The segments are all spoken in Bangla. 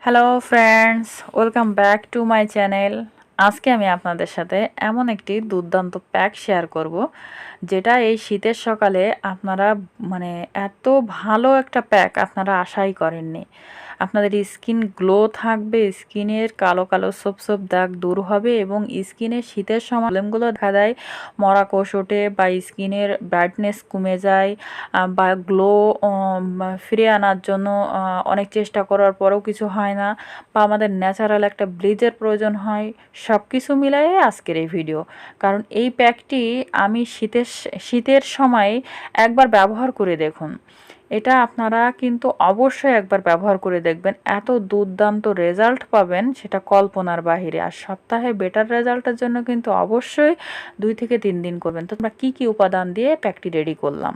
Hello friends, welcome back to my channel. আজকে আমি আপনাদের সাথে এমন একটি দুর্দান্ত প্যাক শেয়ার করব, যেটা এই শীতের সকালে আপনারা মানে এত ভালো একটা প্যাক আপনারা আশাই করেননি। আপনাদের স্কিন গ্লো থাকবে, স্কিনের কালো কালো ছোপ ছোপ দাগ দূর হবে এবং স্কিনের শীতের সময় প্রবলেমগুলো দেখা দেয়, মরা কোষ ওঠে বা স্কিনের ব্রাইটনেস কমে যায় বা গ্লো ফিরিয়ে আনার জন্য অনেক চেষ্টা করার পরেও কিছু হয় না, বা আমাদের ন্যাচারাল একটা ব্লিচের প্রয়োজন হয়। সব কিছু মিলাইয়ে আজকের এই ভিডিও। কারণ এই প্যাকটি আমি শীতের সময় একবার ব্যবহার করে দেখুন। এটা আপনারা কিন্তু অবশ্যই একবার ব্যবহার করে দেখবেন, এত দুর্দান্ত রেজাল্ট পাবেন সেটা কল্পনার বাহিরে। আর সপ্তাহে বেটার রেজাল্টের জন্য কিন্তু অবশ্যই 2 থেকে 3 দিন করবেন। তো তোমরা কী কী উপাদান দিয়ে প্যাকটি রেডি করলাম।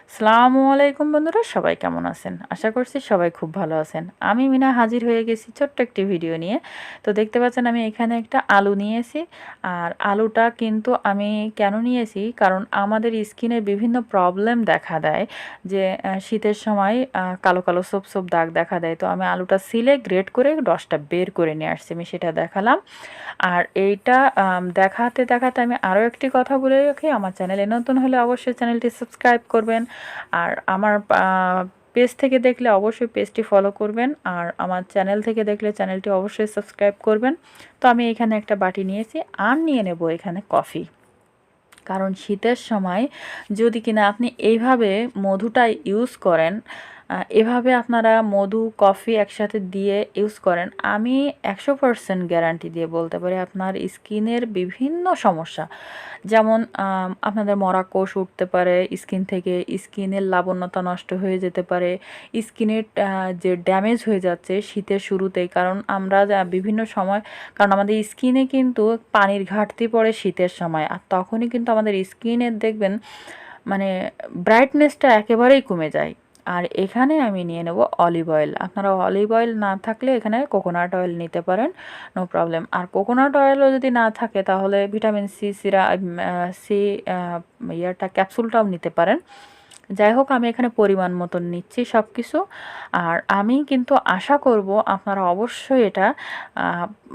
আসসালামু আলাইকুম বন্ধুরা, সবাই কেমন আছেন? আশা করছি সবাই খুব ভালো আছেন। আমি মিনা হাজির হয়ে গেছি ছোট্ট একটি ভিডিও নিয়ে। তো দেখতে পাচ্ছেন আমি এখানে একটা আলু নিয়েছি। আর আলুটা কিন্তু আমি কেন নিয়েছি, কারণ আমাদের স্কিনে বিভিন্ন প্রবলেম দেখা দেয়, যে শীতের সময় কালো কালো ছোপ ছোপ দাগ দেখা দেয়। তো আমি আলুটা সিলে গ্রেট করে রসটা বের করে নিয়ে আসছি, আমি সেটা দেখালাম। আর এইটা দেখাতে দেখাতে আমি আরও একটি কথা বলে রাখি, আমার চ্যানেলে নতুন হলে অবশ্যই চ্যানেলটি সাবস্ক্রাইব করবেন। আর আমার পেজ থেকে দেখলে অবশ্যই পেজটি ফলো করবেন, আর আমার চ্যানেল থেকে দেখলে চ্যানেলটি অবশ্যই সাবস্ক্রাইব করবেন। তো আমি এখানে একটা বাটি নিয়েছি, আর নিয়ে নেব এখানে কফি। কারণ শীতের সময় যদি কিনা আপনি এইভাবে মধুটা ইউজ করেন, এভাবে আপনারা মধু কফি একসাথে দিয়ে ইউজ করেন, আমি 100% গ্যারান্টি দিয়ে বলতে পারি আপনার স্কিনের বিভিন্ন সমস্যা, যেমন আপনাদের মরা কোষ উঠতে পারে স্কিন থেকে, স্কিনের লাবণ্যতা নষ্ট হয়ে যেতে পারে, স্কিনের যে ড্যামেজ হয়ে যাচ্ছে শীতের শুরুতেই, কারণ আমরা বিভিন্ন সময়, কারণ আমাদের স্কিনে কিন্তু পানির ঘাটতি পড়ে শীতের সময়, আর তখনই কিন্তু আমাদের স্কিনের দেখবেন মানে ব্রাইটনেসটা একেবারেই কমে যায়। আর এখানে আমি নিয়ে নেব অলিভ অয়েল। আপনারা অলিভ অয়েল না থাকলে এখানে কোকোনাট অয়েল নিতে পারেন, নো প্রবলেম। আর কোকোনাট অয়েলও যদি না থাকে তাহলে ভিটামিন সি ক্যাপসুলটাও নিতে পারেন। যাই হোক, আমি এখানে পরিমাণ মতন নিচ্ছি সব কিছু। আর আমি কিন্তু আশা করব আপনারা অবশ্যই এটা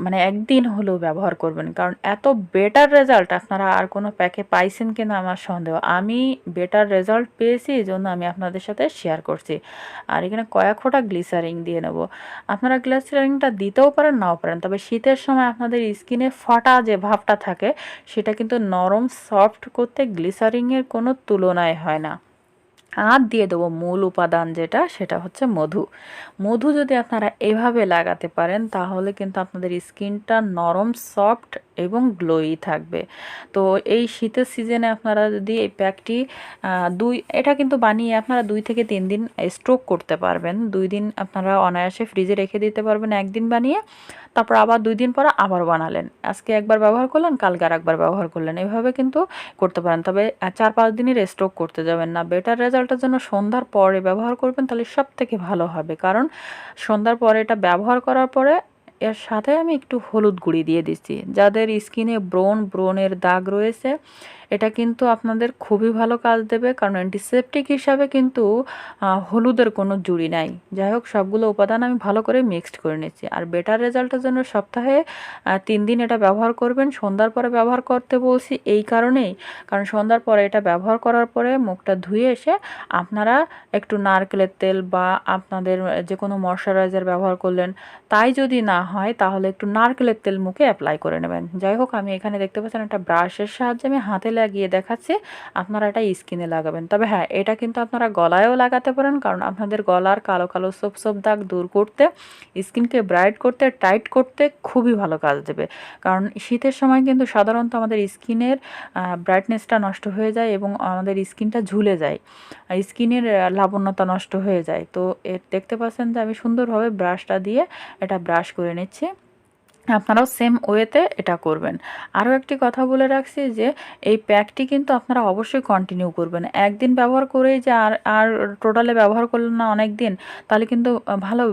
মানে একদিন হলেও ব্যবহার করবেন, কারণ এত বেটার রেজাল্ট আপনারা আর কোনো প্যাকে পাইছেন কিনা আমার সন্দেহ। আমি বেটার রেজাল্ট পেয়েছি, এই জন্য আমি আপনাদের সাথে শেয়ার করছি। আর এখানে কয়েক ফোঁটা গ্লিসারিন দিয়ে নেব। আপনারা গ্লিসারিনটা দিতেও পারেন, নাও পারেন, তবে শীতের সময় আপনাদের স্কিনে ফাটা যে ভাবটা থাকে সেটা কিন্তু নরম সফট করতে গ্লিসারিনের কোনো তুলনায় হয় না। আর দিয়ে দেবো মূল উপাদান যেটা, সেটা হচ্ছে মধু। মধু যদি আপনারা এভাবে লাগাতে পারেন তাহলে কিন্তু আপনাদের স্কিনটা নরম সফট এবং গ্লোই থাকবে। তো এই শীতের সিজনে আপনারা যদি এই প্যাকটি এটা কিন্তু বানিয়ে আপনারা 2 থেকে 3 দিন স্টোর করতে পারবেন। 2 দিন আপনারা অনায়াসে ফ্রিজে রেখে দিতে পারবেন, একদিন বানিয়ে, তারপর আবার 2 দিন পরে আবার বানালেন। আজকে একবার ব্যবহার করলেন, কালকে আর একবার ব্যবহার করলেন, এভাবে কিন্তু করতে পারেন। তবে 4-5 দিনের স্টক করতে যাবেন না। বেটার রেজাল্টের জন্য সন্ধ্যার পরে ব্যবহার করবেন, তাহলে সব থেকে ভালো হবে। কারণ সন্ধ্যার পরে এটা ব্যবহার করার পরে এর সাথে আমি একটু হলুদ গুঁড়ি দিয়ে দিচ্ছি। যাদের স্কিনে ব্রণের দাগ রয়েছে, এটা কিন্তু আপনাদের খুবই ভালো কাজ দেবে, কারণ অ্যান্টিসেপটিক হিসাবে কিন্তু হলুদের কোনো জুড়ি নাই। যাই হোক, সবগুলো উপাদান আমি ভালো করে মিক্সড করে নিচ্ছি। আর বেটার রেজাল্টের জন্য সপ্তাহে 3 দিন এটা ব্যবহার করবেন। সন্ধ্যার পরে ব্যবহার করতে বলছি এই কারণেই, কারণ সন্ধ্যার পরে এটা ব্যবহার করার পরে মুখটা ধুয়ে এসে আপনারা একটু নারকেলের তেল বা আপনাদের যে কোনো ময়শ্চারাইজার ব্যবহার করলেন, তাই যদি না হয় তাহলে একটু নারকেলের তেল মুখে অ্যাপ্লাই করে নেবেন। যাই হোক, আমি এখানে দেখতে পাচ্ছেন একটা ব্রাশের সাহায্যে আমি হাতে লাগিয়ে দেখাচ্ছি, আপনারা এটা স্কিনে লাগাবেন। তবে হ্যাঁ, এটা কিন্তু আপনারা গলায়ও লাগাতে পারেন, কারণ আপনাদের গলার কালো কালো ছোপ ছোপ দাগ দূর করতে, স্কিনকে ব্রাইট করতে, টাইট করতে খুবই ভালো কাজ দেবে। কারণ শীতের সময় কিন্তু সাধারণত আমাদের স্কিনের ব্রাইটনেসটা নষ্ট হয়ে যায় এবং আমাদের স্কিনটা ঝুলে যায়, স্কিনের লাবণ্যতা নষ্ট হয়ে যায়। তো দেখতে পাচ্ছেন যে আমি সুন্দরভাবে ব্রাশটা দিয়ে এটা ব্রাশ করে নিচ্ছি। আপনারাও সেম ওয়েতে এটা করবেন। আরও একটি কথা বলে রাখছি যে এই প্যাকটি কিন্তু আপনারা অবশ্যই কন্টিনিউ করবেন। একদিন ব্যবহার করেই যে আর টোটালে ব্যবহার করলেন না অনেক দিন, তাহলে কিন্তু ভালো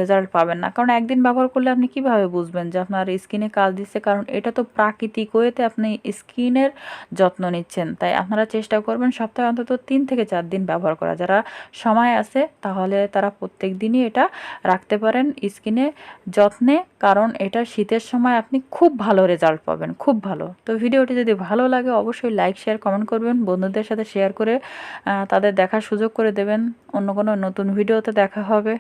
রেজাল্ট পাবেন না। কারণ একদিন ব্যবহার করলে আপনি কিভাবে বুঝবেন যে আপনার স্কিনে কাজ দিচ্ছে? কারণ এটা তো প্রাকৃতিক ওয়েতে আপনি স্কিনের যত্ন নিচ্ছেন। তাই আপনারা চেষ্টা করবেন সপ্তাহে অন্তত ৩ থেকে ৪ দিন ব্যবহার করা। যারা সময় আছে তাহলে তারা প্রত্যেক দিনই এটা রাখতে পারেন স্কিনে যত্নে, কারণ এটা শীতের সময় আপনি খুব ভালো রেজাল্ট পাবেন, খুব ভালো। তো ভিডিওটি যদি ভালো লাগে অবশ্যই লাইক শেয়ার কমেন্ট করবেন, বন্ধুদের সাথে শেয়ার করে তাদের দেখার সুযোগ করে দেবেন। অন্য কোনো নতুন ভিডিওতে দেখা হবে।